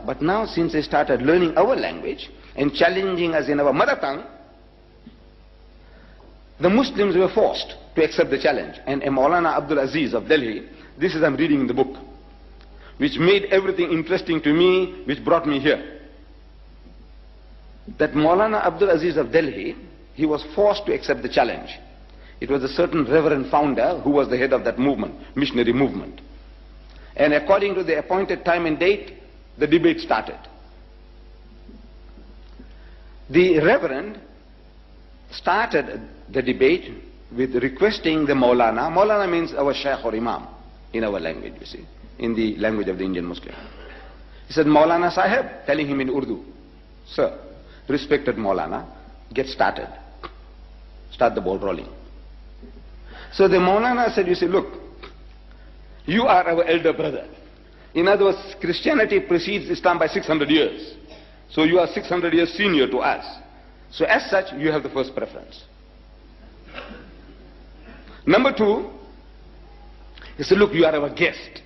But now since they started learning our language and challenging us in our mother tongue, the Muslims were forced to accept the challenge. And Maulana Abdul Aziz of Delhi, this is I'm reading in the book, which made everything interesting to me, which brought me here. That Maulana Abdul Aziz of Delhi, he was forced to accept the challenge. It was a certain reverend founder who was the head of that movement, missionary movement. And according to the appointed time and date, the debate started. The reverend started the debate with requesting the Maulana. Maulana means our Shaykh or Imam in our language, you see, in the language of the Indian Muslim. He said, Maulana Sahib, telling him in Urdu, sir, respected Maulana, get started. Start the ball rolling. So the Maulana said, you see, look, you are our elder brother. In other words, Christianity precedes Islam by 600 years. So you are 600 years senior to us. So as such, you have the first preference. Number two, he said, look, you are our guest.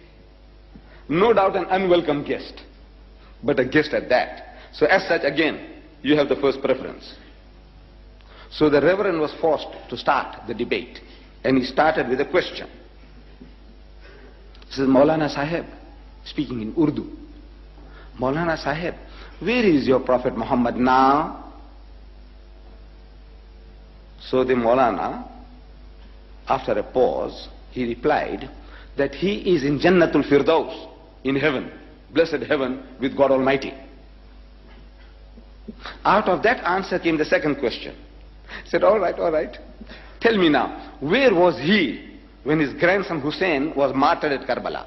No doubt an unwelcome guest, but a guest at that. So as such, again, you have the first preference. So the Reverend was forced to start the debate. And he started with a question. He says, Maulana Sahib, speaking in Urdu, Maulana Sahib, where is your Prophet Muhammad now? So the Maulana, after a pause, he replied that he is in Jannatul Firdaus, in heaven, blessed heaven with God Almighty. Out of that answer came the second question. He said, all right, tell me now, where was he when his grandson Husayn was martyred at Karbala?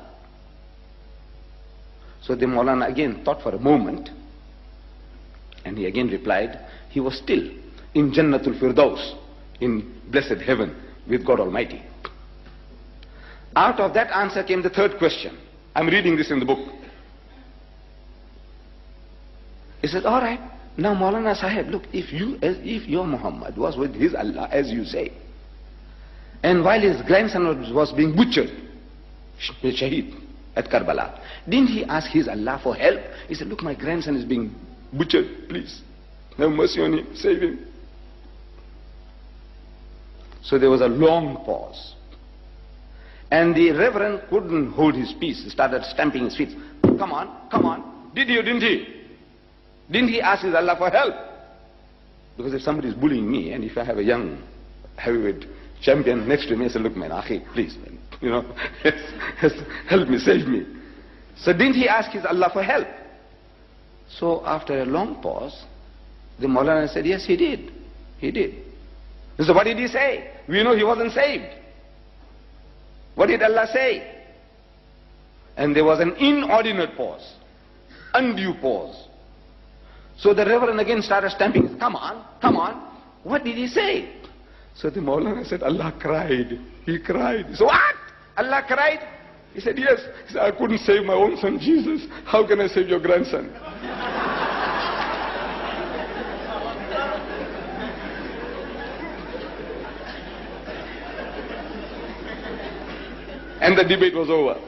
So the Maulana again thought for a moment, and he again replied, he was still in Jannatul Firdaus, in blessed heaven with God Almighty. Out of that answer came the third question. I'm reading this in the book. He said, all right, now Maulana Sahib, look, if your Muhammad was with his Allah, as you say, and while his grandson was being butchered, Shaheed, at Karbala, didn't he ask his Allah for help? He said, look, my grandson is being butchered, please, have mercy on him, save him. So there was a long pause. And the Reverend couldn't hold his peace. He started stamping his feet. Come on. Did he or didn't he? Didn't he ask his Allah for help? Because if somebody is bullying me, and if I have a young heavyweight champion next to me, I say, look man, Akhi, please man, help me, save me. So didn't he ask his Allah for help? So after a long pause, the Maulana said, yes, he did. He did. So what did he say? We know he wasn't saved. What did Allah say? And there was an inordinate pause, undue pause. So the Reverend again started stamping. Come on. What did he say? So the Maulana said, Allah cried. He cried. So what? Allah cried? He said, yes. He said, I couldn't save my own son Jesus. How can I save your grandson? And the debate was over.